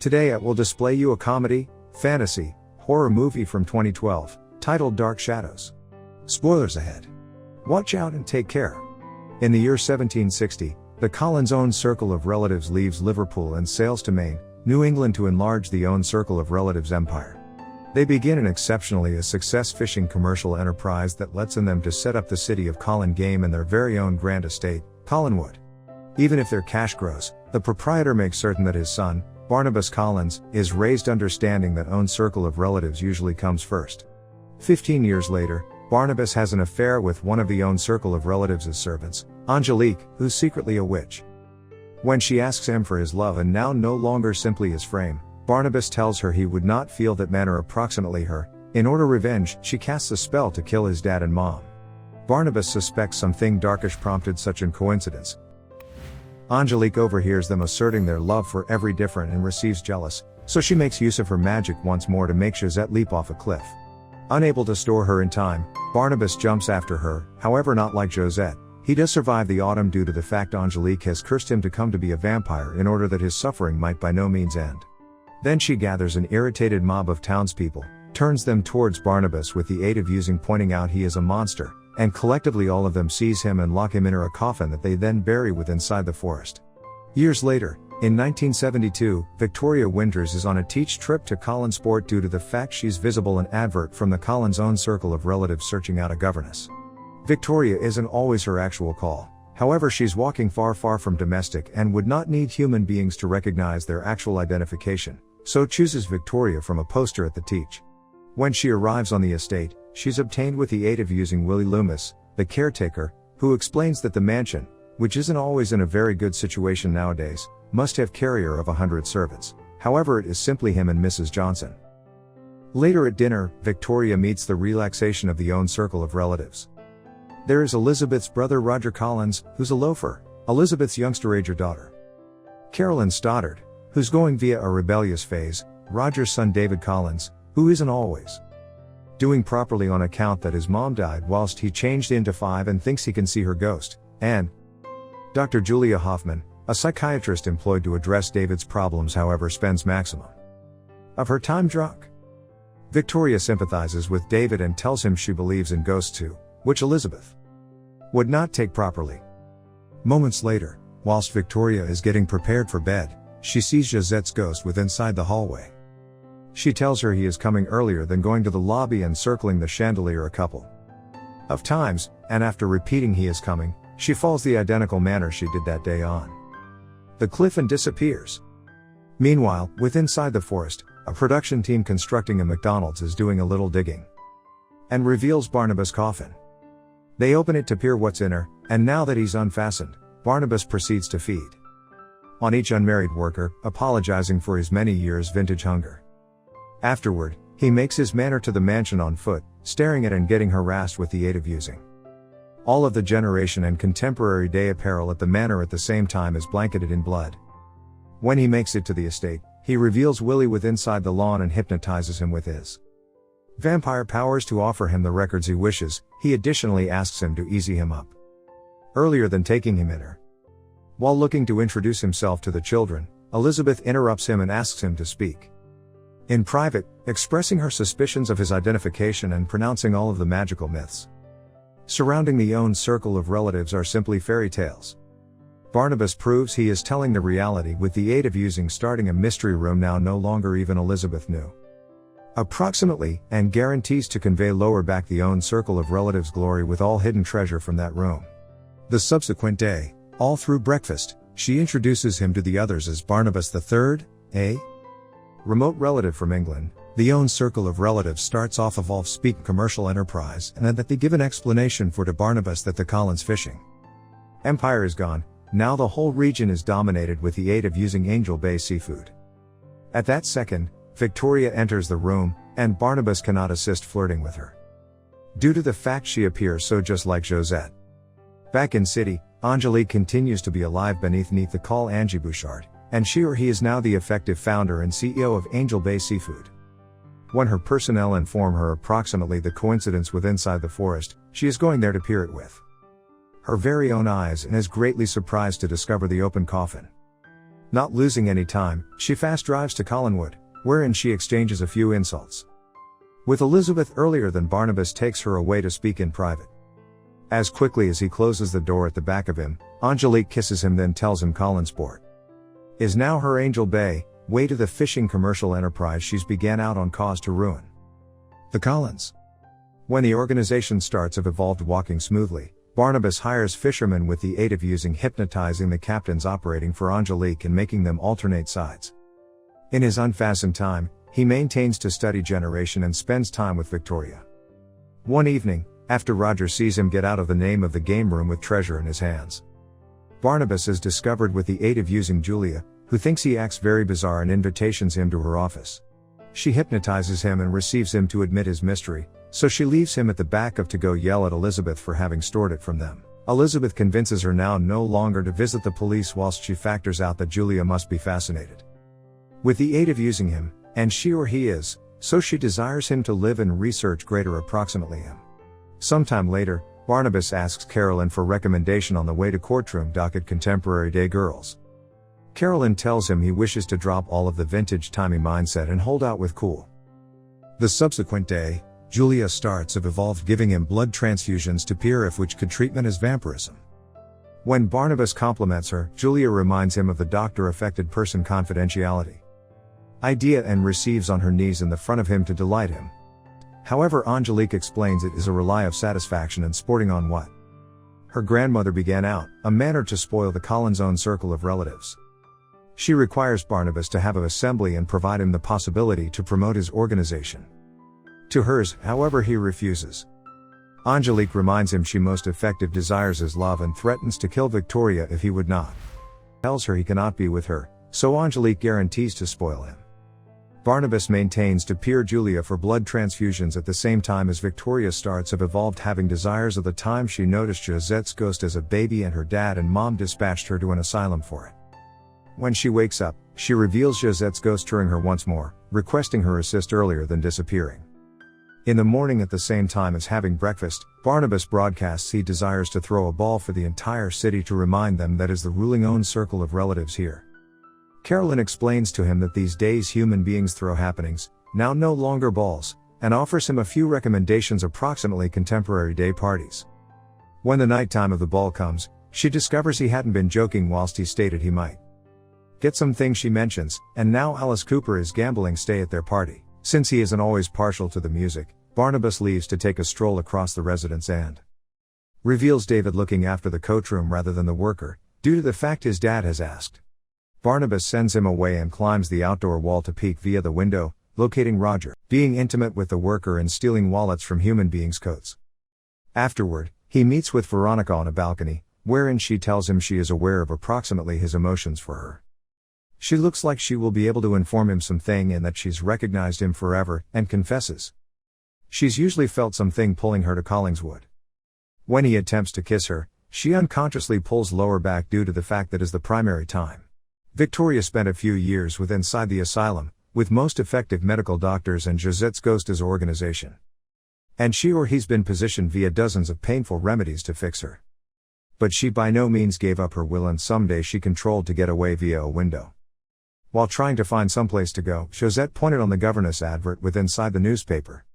Today I will display you a comedy, fantasy, horror movie from 2012, titled Dark Shadows. Spoilers ahead. Watch out and take care. In the year 1760, the Collins' own circle of relatives leaves Liverpool and sails to Maine, New England to enlarge the own circle of relatives empire. They begin an exceptionally success fishing commercial enterprise that lets in them to set up the city of Collin game and their very own grand estate, Collinwood. Even if their cash grows, the proprietor makes certain that his son, Barnabas Collins, is raised understanding that own circle of relatives usually comes first. 15 years later, Barnabas has an affair with one of the own circle of relatives' servants, Angelique, who's secretly a witch. When she asks him for his love and now no longer simply his frame, Barnabas tells her he would not feel that man or approximately her. In order revenge, she casts a spell to kill his dad and mom. Barnabas suspects something darkish prompted such an coincidence. Angelique overhears them asserting their love for every different and receives jealous, so she makes use of her magic once more to make Josette leap off a cliff. Unable to store her in time, Barnabas jumps after her, however not like Josette. He does survive the autumn due to the fact Angelique has cursed him to come to be a vampire in order that his suffering might by no means end. Then she gathers an irritated mob of townspeople, turns them towards Barnabas with the aid of pointing out he is a monster, and collectively all of them seize him and lock him in a coffin that they then bury inside the forest. Years later, in 1972, Victoria Winters is on a teach trip to Collinsport due to the fact she's visible an advert from the Collins' own circle of relatives searching out a governess. Victoria isn't always her actual call, however she's walking far from domestic and would not need human beings to recognize their actual identification, so chooses Victoria from a poster at the teach. When she arrives on the estate, she's obtained with the aid of Willie Loomis, the caretaker, who explains that the mansion, which isn't always in a very good situation nowadays, must have carrier of 100 servants, however it is simply him and Mrs. Johnson. Later at dinner, Victoria meets the relaxation of the own circle of relatives. There is Elizabeth's brother Roger Collins, who's a loafer, Elizabeth's youngster daughter. Carolyn Stoddard, who's going via a rebellious phase, Roger's son David Collins, who isn't always doing properly on account that his mom died whilst he changed into 5 and thinks he can see her ghost, and Dr. Julia Hoffman, a psychiatrist employed to address David's problems however spends maximum of her time drunk. Victoria sympathizes with David and tells him she believes in ghosts too, which Elizabeth would not take properly. Moments later, whilst Victoria is getting prepared for bed, she sees Josette's ghost inside the hallway. She tells her he is coming earlier than going to the lobby and circling the chandelier a couple of times, and after repeating he is coming, she falls the identical manner she did that day on the cliff and disappears. Meanwhile, inside the forest, a production team constructing a McDonald's is doing a little digging and reveals Barnabas' coffin. They open it to peer what's in her, and now that he's unfastened, Barnabas proceeds to feed on each unmarried worker, apologizing for his many years' vintage hunger. Afterward, he makes his manner to the mansion on foot, staring at and getting harassed with the aid of using all of the generation and contemporary day apparel at the manor at the same time is blanketed in blood. When he makes it to the estate, he reveals Willie inside the lawn and hypnotizes him with his vampire powers to offer him the records he wishes. He additionally asks him to easy him up earlier than taking him in her. While looking to introduce himself to the children, Elizabeth interrupts him and asks him to speak in private, expressing her suspicions of his identification and pronouncing all of the magical myths surrounding the own circle of relatives are simply fairy tales. Barnabas proves he is telling the reality with the aid of starting a mystery room now no longer even Elizabeth knew approximately, and guarantees to convey lower back the own circle of relatives glory with all hidden treasure from that room. The subsequent day, all through breakfast, she introduces him to the others as Barnabas III, a remote relative from England. The own circle of relatives starts off evolve speak commercial enterprise and that they give an explanation for to Barnabas that the Collins fishing empire is gone, now the whole region is dominated with the aid of Angel Bay seafood. At that second, Victoria enters the room, and Barnabas cannot assist flirting with her due to the fact she appears so just like Josette. Back in city, Angelique continues to be alive beneath the call Angie Bouchard, and she or he is now the effective founder and CEO of Angel Bay Seafood. When her personnel inform her approximately the coincidence inside the forest, she is going there to peer it with her very own eyes and is greatly surprised to discover the open coffin. Not losing any time, she fast drives to Collinwood, wherein she exchanges a few insults with Elizabeth earlier than Barnabas takes her away to speak in private. As quickly as he closes the door at the back of him, Angelique kisses him, then tells him Collinsport is now her Angel Bay, way to the fishing commercial enterprise she's began out on cause to ruin. The Collins. When the organization starts have evolved walking smoothly, Barnabas hires fishermen with the aid of using hypnotizing the captains operating for Angelique and making them alternate sides. In his unfastened time, he maintains to study generation and spends time with Victoria. One evening, after Roger sees him get out of the name of the game room with treasure in his hands, Barnabas is discovered with the aid of using Julia, who thinks he acts very bizarre and invitations him to her office. She hypnotizes him and receives him to admit his mystery, so she leaves him at the back of to go yell at Elizabeth for having stored it from them. Elizabeth convinces her now no longer to visit the police whilst she factors out that Julia must be fascinated with the aid of using him, and she or he is, so she desires him to live and research greater approximately him. Sometime later, Barnabas asks Carolyn for recommendation on the way to courtroom docket contemporary day girls. Carolyn tells him he wishes to drop all of the vintage-timey mindset and hold out with cool. The subsequent day, Julia starts have evolved giving him blood transfusions to peer if which could treatment as vampirism. When Barnabas compliments her, Julia reminds him of the doctor-affected person confidentiality idea and receives on her knees in the front of him to delight him. However, Angelique explains it is a rely of satisfaction and sporting on what her grandmother began out, a manner to spoil the Collins' own circle of relatives. She requires Barnabas to have an assembly and provide him the possibility to promote his organization to hers, however he refuses. Angelique reminds him she most effective desires his love and threatens to kill Victoria if he would not. Tells her he cannot be with her, so Angelique guarantees to spoil him. Barnabas maintains to peer Julia for blood transfusions at the same time as Victoria starts have evolved having desires of the time she noticed Josette's ghost as a baby and her dad and mom dispatched her to an asylum for it. When she wakes up, she reveals Josette's ghost touring her once more, requesting her assist earlier than disappearing. In the morning at the same time as having breakfast, Barnabas broadcasts he desires to throw a ball for the entire city to remind them that is the ruling own circle of relatives here. Carolyn explains to him that these days human beings throw happenings, now no longer balls, and offers him a few recommendations approximately contemporary day parties. When the night time of the ball comes, she discovers he hadn't been joking whilst he stated he might get some things she mentions, and now Alice Cooper is gambling stay at their party. Since he isn't always partial to the music, Barnabas leaves to take a stroll across the residence and reveals David looking after the coach room rather than the worker, due to the fact his dad has asked. Barnabas sends him away and climbs the outdoor wall to peek via the window, locating Roger, being intimate with the worker and stealing wallets from human beings' coats. Afterward, he meets with Veronica on a balcony, wherein she tells him she is aware of approximately his emotions for her. She looks like she will be able to inform him something and that she's recognized him forever, and confesses she's usually felt something pulling her to Collingswood. When he attempts to kiss her, she unconsciously pulls lower back due to the fact that is the primary time Victoria spent a few years with inside the asylum, with most effective medical doctors and Josette's ghost as organization. And she or he's been positioned via dozens of painful remedies to fix her. But she by no means gave up her will and someday she controlled to get away via a window. While trying to find someplace to go, Josette pointed on the governess advert with inside the newspaper.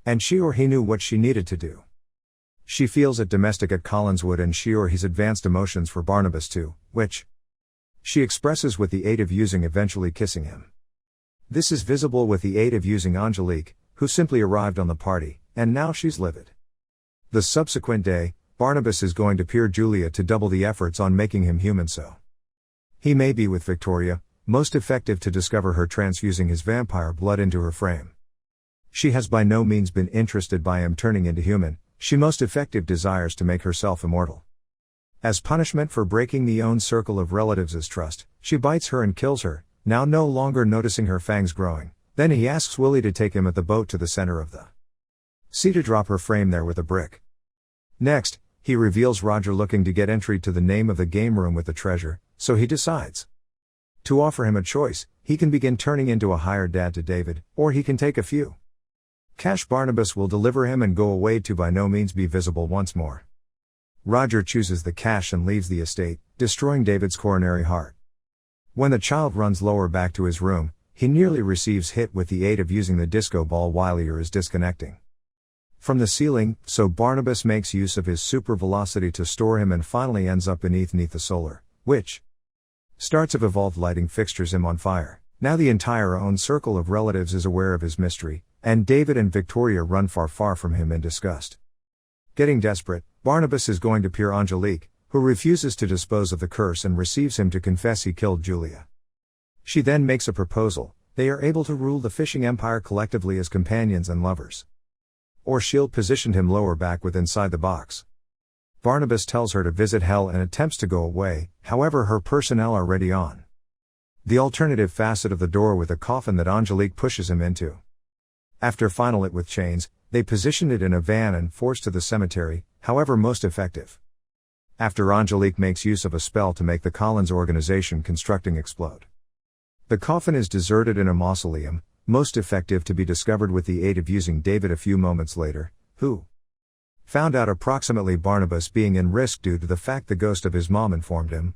And she or he knew what she needed to do. She feels it domestic at Collinswood and she or his advanced emotions for Barnabas too, which she expresses with the aid of using eventually kissing him. This is visible with the aid of using Angelique, who simply arrived on the party, and now she's livid. The subsequent day, Barnabas is going to peer Julia to double the efforts on making him human so he may be with Victoria, most effective to discover her transfusing his vampire blood into her frame. She has by no means been interested by him turning into human, she most effective desires to make herself immortal. As punishment for breaking the own circle of relatives' trust, she bites her and kills her, now no longer noticing her fangs growing. Then he asks Willie to take him at the boat to the center of the sea to drop her frame there with a brick. Next, he reveals Roger looking to get entry to the name of the game room with the treasure, so he decides to offer him a choice. He can begin turning into a hired dad to David, or he can take a few cash Barnabas will deliver him and go away to by no means be visible once more. Roger chooses the cash and leaves the estate, destroying David's coronary heart. When the child runs lower back to his room, he nearly receives hit with the aid of using the disco ball while ear is disconnecting from the ceiling, so Barnabas makes use of his super velocity to store him and finally ends up beneath the solar, which starts of evolved lighting fixtures him on fire. Now the entire own circle of relatives is aware of his mystery, and David and Victoria run far from him in disgust. Getting desperate, Barnabas is going to peer Angelique, who refuses to dispose of the curse and receives him to confess he killed Julia. She then makes a proposal. They are able to rule the fishing empire collectively as companions and lovers. Or she'll position him lower back with inside the box. Barnabas tells her to visit hell and attempts to go away, however her personnel are ready on the alternative facet of the door with a coffin that Angelique pushes him into. After final it with chains, they position it in a van and force to the cemetery, however most effective. After Angelique makes use of a spell to make the Collins organization constructing explode. The coffin is deserted in a mausoleum, most effective to be discovered with the aid of using David a few moments later, who found out approximately Barnabas being in risk due to the fact the ghost of his mom informed him.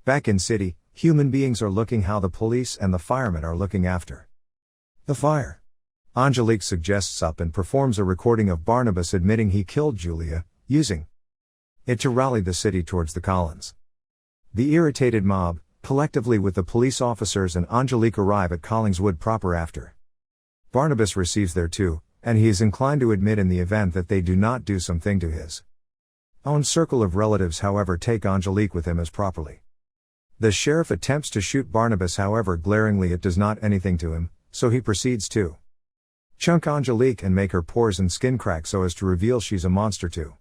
Back in city, human beings are looking how the police and the firemen are looking after the fire. Angelique suggests up and performs a recording of Barnabas admitting he killed Julia, using it to rally the city towards the Collins. The irritated mob, collectively with the police officers and Angelique, arrive at Collinwood proper after Barnabas receives there too, and he is inclined to admit in the event that they do not do something to his own circle of relatives, however take Angelique with him as properly. The sheriff attempts to shoot Barnabas, however glaringly it does not anything to him, so he proceeds to chunk Angelique and make her pores and skin crack so as to reveal she's a monster too.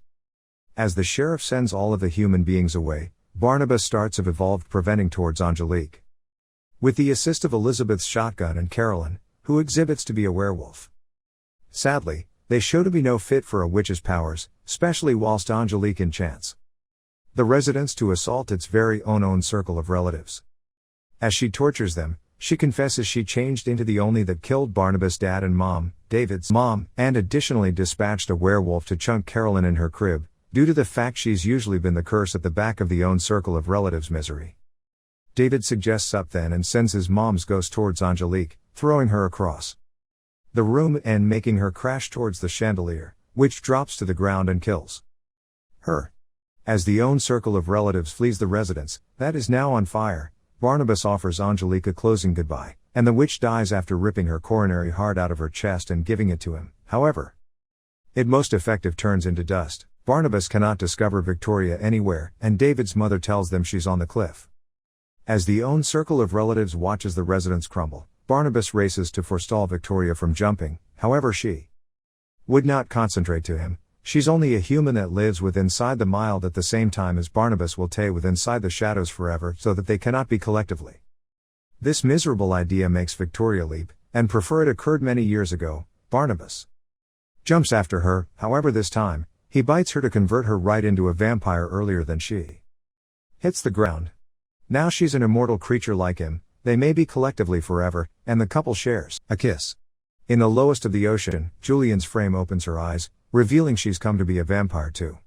As the sheriff sends all of the human beings away, Barnabas starts of evolved preventing towards Angelique. With the assist of Elizabeth's shotgun and Carolyn, who exhibits to be a werewolf. Sadly, they show to be no fit for a witch's powers, especially whilst Angelique enchants the residents to assault its very own circle of relatives. As she tortures them, she confesses she changed into the only that killed Barnabas' dad and mom, David's mom, and additionally dispatched a werewolf to chunk Carolyn in her crib, due to the fact she's usually been the curse at the back of the own circle of relatives' misery. David suggests up then and sends his mom's ghost towards Angelique, throwing her across the room and making her crash towards the chandelier, which drops to the ground and kills her. As the own circle of relatives flees the residence, that is now on fire, Barnabas offers Angelique a closing goodbye, and the witch dies after ripping her coronary heart out of her chest and giving it to him. However, it most effective turns into dust. Barnabas cannot discover Victoria anywhere, and David's mother tells them she's on the cliff. As the own circle of relatives watches the residence crumble, Barnabas races to forestall Victoria from jumping, however she would not concentrate to him. She's only a human that lives with inside the mild at the same time as Barnabas will stay with inside the shadows forever so that they cannot be collectively. This miserable idea makes Victoria leap, and prefer it occurred many years ago. Barnabas jumps after her, however this time, he bites her to convert her right into a vampire earlier than she hits the ground. Now she's an immortal creature like him, they may be collectively forever, and the couple shares a kiss. In the lowest of the ocean, Julian's frame opens her eyes, revealing she's come to be a vampire too.